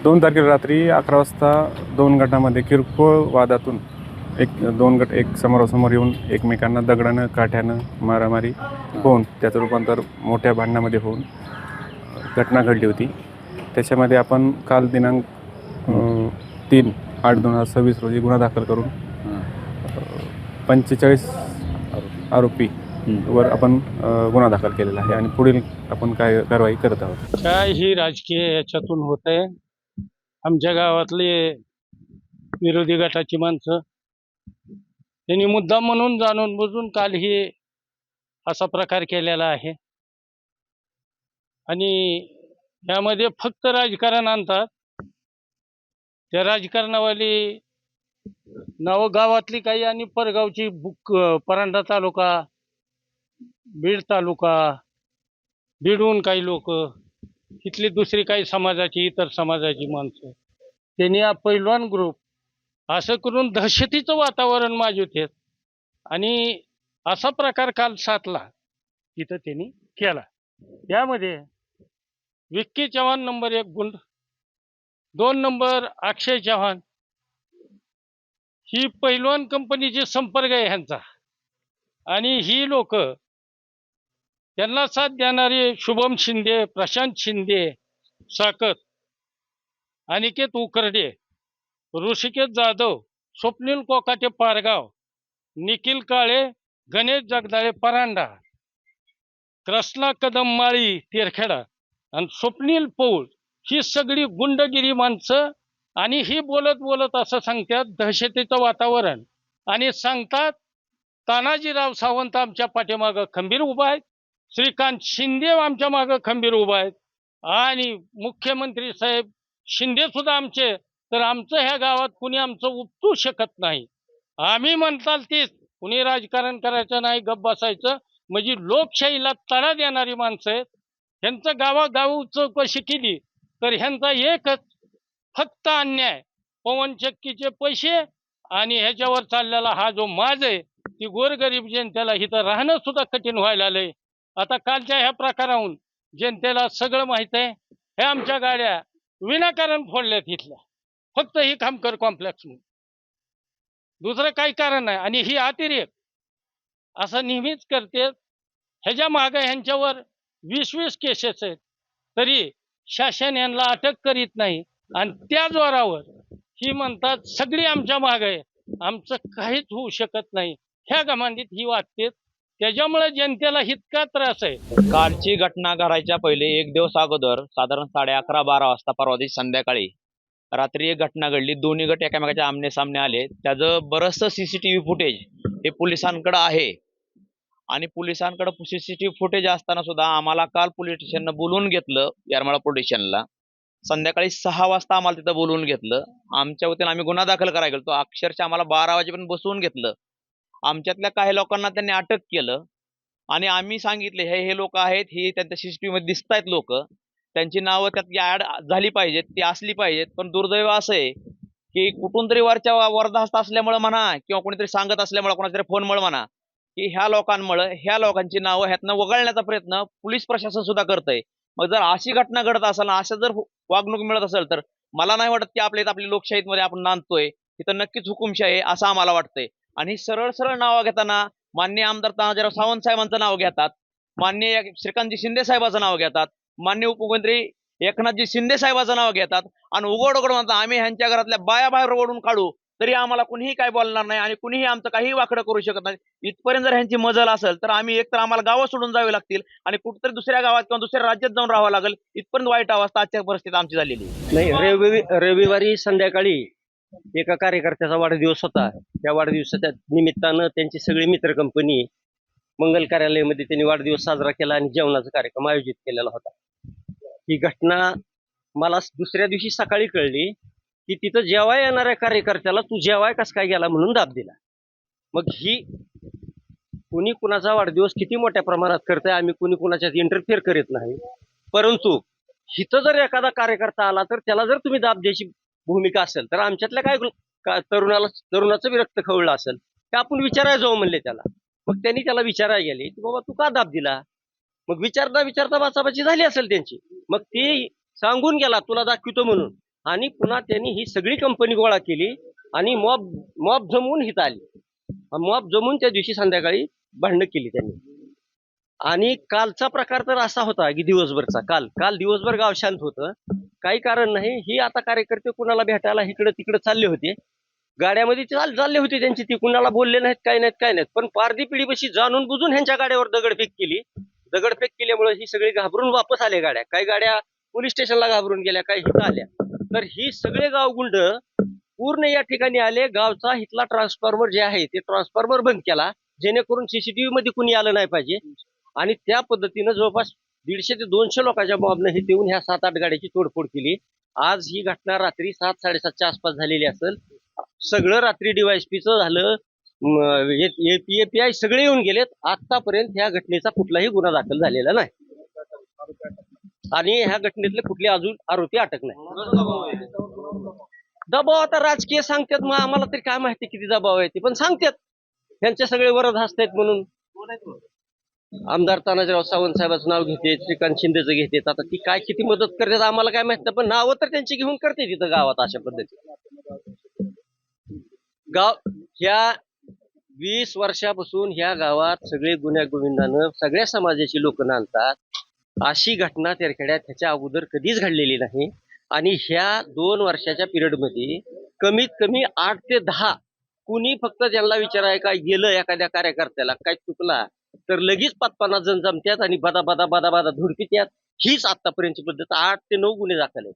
2 तारखेला रात्री 11 वाजता 2 गटामध्ये किरकोळ वादातून दोन गट एक समोरासमोर येऊन एकमेकांना दगडानं काठ्यानं मारामारी होऊन त्याचं रूपांतर मोठ्या भांडणामध्ये होऊन घटना घडली होती. त्याच्यामध्ये आपण काल दिनांक 3/8/2026 रोजी गुन्हा दाखल करून 45 आरोपी वर आपण गुन्हा दाखल केलेला आहे आणि पुढील आपण काय कारवाई करत आहोत. काय ही राजकीय याच्यातून होत आहे. आमच्या गावातले विरोधी गटाची माणसं त्यांनी मुद्दाम म्हणून जाणून बुजून काल ही असा प्रकार केलेला आहे आणि यामध्ये फक्त राजकारण आणतात. त्या राजकारणावाली नाव गावातली काही आणि परगावची परांडा तालुका, बीड तालुका, बीडहून काही लोक, इथली दुसरी काही समाजाची, इतर समाजाची माणसं, त्यांनी हा पैलवान ग्रुप असं करून दहशतीचं वातावरण माजवतात आणि असा प्रकार काल 7ला तिथं त्यांनी केला. यामध्ये विक्की चव्हाण नंबर 1 गुंड, 2 नंबर अक्षय चव्हाण, ही पैलवान कंपनीचे संपर्क आहे ह्यांचा आणि ही लोक त्यांना साथ देणारे शुभम शिंदे, प्रशांत शिंदे साकत, अनिकेत उकरडे, ऋषिकेश जाधव, स्वप्नील कोकाटे पारगाव, निखिल काळे, गणेश जगदाळे परांडा, कृष्णा कदम माळी तेरखेडा आणि स्वप्नील पौळ, ही सगळी गुंडगिरी माणसं. आणि ही बोलत बोलत असं सांगतात दहशतीचं वातावरण आणि सांगतात तानाजीराव सावंत आमच्या पाठीमागं खंबीर उभा आहेत, श्रीकांत शिंदे आमच्या मागं खंबीर उभा आहेत आणि मुख्यमंत्री साहेब शिंदे सुद्धा आमचे, तर आमचं ह्या गावात कुणी आमचं उपटू शकत नाही. आम्ही म्हणताल तेच, कुणी राजकारण करायचं नाही, गप्प बसायचं, म्हणजे लोकशाहीला तडा देणारी माणसं आहेत. ह्यांचं गावागाव चौकशी केली तर ह्यांचा एकच फक्त अन्याय, पवनचक्कीचे पैसे आणि ह्याच्यावर चाललेला हा जो माज आहे, ती गोरगरीब जनतेला इथं राहणं सुद्धा कठीण व्हायला आलंय. आता कालच्या ह्या प्रकाराहून जनतेला सगळं माहित आहे. हे आमच्या गाड्या विनाकारण फोडल्यात इथल्या, फक्त ही खामकर कॉम्प्लेक्स म्हणून, दुसरं काही कारण नाही. आणि ही अतिरेक असं नेहमीच करते. ह्याच्या मागे ह्यांच्यावर 20-20 केसेस आहेत, तरी शासन यांना अटक करीत नाही आणि त्या जोरावर ही म्हणतात सगळी आमच्या मागे आहे, आमचं काहीच होऊ शकत नाही, ह्या गमांडीत ही वाटते. त्याच्यामुळे जनतेला इतका त्रास आहे. कालची घटना घडायच्या पहिले एक दिवस अगोदर साधारण 11:30-12 वाजता परवा दिवशी संध्याकाळी रात्री एक घटना घडली. दोन्ही गट एकामेकाच्या आमने सामने आले. त्याचं बरंचसं CCTV फुटेज हे पोलिसांकडे आहे आणि पोलिसांकडे CCTV फुटेज असताना सुद्धा आम्हाला काल पोलीस स्टेशननं बोलवून घेतलं. येरमाळा पोलीस स्टेशनला संध्याकाळी 6 वाजता आम्हाला तिथं बोलवून घेतलं. आमच्या वतीनं आम्ही गुन्हा दाखल करायला गेलो. अक्षरशः आम्हाला 12 वाजेपर्यंत बसवून घेतलं. आमच्यातल्या काही लोकांना त्यांनी अटक केलं आणि आम्ही सांगितले हे लोक आहेत, हे त्यांच्या CCTV मध्ये दिसत आहेत लोक, त्यांची नावं त्यात ऍड झाली पाहिजेत, ती असली पाहिजेत. पण दुर्दैव असं आहे की कुठून तरी वरच्या वरदहस्त असल्यामुळे म्हणा किंवा कोणीतरी सांगत असल्यामुळे, कोणातरी फोनमुळे म्हणा, की ह्या लोकांमुळे ह्या लोकांची नावं ह्यातनं वगळण्याचा प्रयत्न पोलीस प्रशासन सुद्धा करतंय. मग जर अशी घटना घडत असेल ना, असं जर वागणूक मिळत असेल, तर मला नाही वाटत की आपली लोकशाहीमध्ये आपण नांदतोय, तिथं नक्कीच हुकुमशाही आहे असं आम्हाला वाटतंय. आणि सरळ सरळ नावं घेताना माननीय आमदार तानाजीराव सावंत साहेबांचं नाव घेतात, माननीय श्रीकांतजी शिंदे साहेबांचं नाव घेतात, माननीय उपमुख्यमंत्री एकनाथजी शिंदे साहेबांचं नाव घेतात आणि उघड उघड म्हणतात आम्ही ह्यांच्या घरातल्या बाया बाहेर ओढून काढू तरी आम्हाला कुणीही काय बोलणार नाही आणि कुणीही आमचं काही वाकडं करू शकत नाही. इथपर्यंत जर ह्यांची मजल असेल तर आम्ही एकतर आम्हाला गावं सोडून जावे लागतील आणि कुठेतरी दुसऱ्या गावात किंवा दुसऱ्या राज्यात जाऊन राहावं लागेल. इथपर्यंत वाईट अवस्था आजच्या परिस्थितीत आमची झालेली नाही. रविवारी संध्याकाळी एका कार्यकर्त्याचा वाढदिवस होता. त्या वाढदिवसाच्या निमित्तानं त्यांची सगळी मित्र कंपनी मंगल कार्यालयामध्ये त्यांनी वाढदिवस साजरा केला आणि जेवणाचा कार्यक्रम आयोजित केलेला होता. ही घटना मला दुसऱ्या दिवशी सकाळी कळली की तिथं जेवाय येणाऱ्या कार्यकर्त्याला तू जेवाय कस काय गेला म्हणून दाब दिला. मग ही कुणी कुणाचा वाढदिवस किती मोठ्या प्रमाणात करतंय, आम्ही कुणी कुणाच्यात इंटरफेअर करीत नाही, परंतु इथं जर एखादा कार्यकर्ता आला तर त्याला जर तुम्ही दाब द्यायची भूमिका असेल तर आमच्यातल्या काय तरुणाचं बी रक्त खवळलं असेल की आपण विचारायला जाऊ म्हणले त्याला. मग त्यांनी त्याला विचारायला गेले की बाबा तू का दाब दिला. मग विचारता बाचाबाची झाली असेल त्यांची. मग ती सांगून गेला तुला दाखवितो म्हणून. आणि पुन्हा त्यांनी ही सगळी कंपनी गोळा केली आणि मॉब जमवून हिथं आली. मॉब जमून त्या दिवशी संध्याकाळी भांडणं केली त्यांनी. आणि कालचा प्रकार तर असा होता की दिवसभरचा काल दिवसभर गाव शांत होतं. काही कारण नाही. ही आता कार्यकर्ते कुणाला भेटायला इकडे तिकडे चालले होते. गाड्यामध्ये चालले होते त्यांची, ती कुणाला बोलले नाहीत काय नाहीत. पण पारधी पिढीपाशी जाणून बुजून ह्यांच्या गाड्यावर दगडफेक केली. दगडफेक केल्यामुळे ही सगळी घाबरून वापस आले गाड्या. काही गाड्या पोलीस स्टेशनला घाबरून गेल्या, काही इथं आल्या. तर ही सगळे गावगुंड पूर्ण या ठिकाणी आले. गावचा इथला ट्रान्सफॉर्मर जे आहे ते ट्रान्सफॉर्मर बंद केला, जेणेकरून सीसीटीव्ही मध्ये कुणी आलं नाही पाहिजे. आणि त्या पद्धतीनं जवळपास 150 ते 200 लोकांच्या मॉबनं हे येऊन ह्या 7-8 गाड्याची तोडफोड केली. आज ही घटना रात्री 7-7:30च्या आसपास झालेली असेल. सगळं रात्री DYSPचं झालं, API सगळे येऊन गेलेत. आतापर्यंत ह्या घटनेचा कुठलाही गुन्हा दाखल झालेला नाही आणि ह्या घटनेतले कुठले अजून आरोपी अटक नाही. दबाव आता राजकीय सांगतात, मग आम्हाला तरी काय माहिती किती दबाव आहे ते, पण सांगतात त्यांचे सगळे वरद हसतात म्हणून. आमदार तानाजीराव सावंत साहेबांचं नाव घेते, श्रीकांत शिंदेचं घेते. आता ती काय किती मदत करतात आम्हाला काय माहित नाही, पण नावं तर त्यांची घेऊन करते तिथं गावात अशा पद्धतीने. गाव ह्या 20 वर्षापासून ह्या गावात सगळे गुन्ह्या गोविंदानं सगळ्या समाजाची लोक नांदतात. अशी घटना तेरखेड्यात ह्याच्या अगोदर कधीच घडलेली नाही. आणि ह्या 2 वर्षाच्या पिरियडमध्ये कमीत कमी 8 ते 10 कुणी फक्त ज्यांना विचाराय काय गेलं एखाद्या कार्यकर्त्याला काय चुकला तर लगेच 5-50 जण जमत्यात आणि बदा धुडकीत यात. हीच आतापर्यंतची पद्धत. 8 ते 9 गुन्हे दाखल आहेत.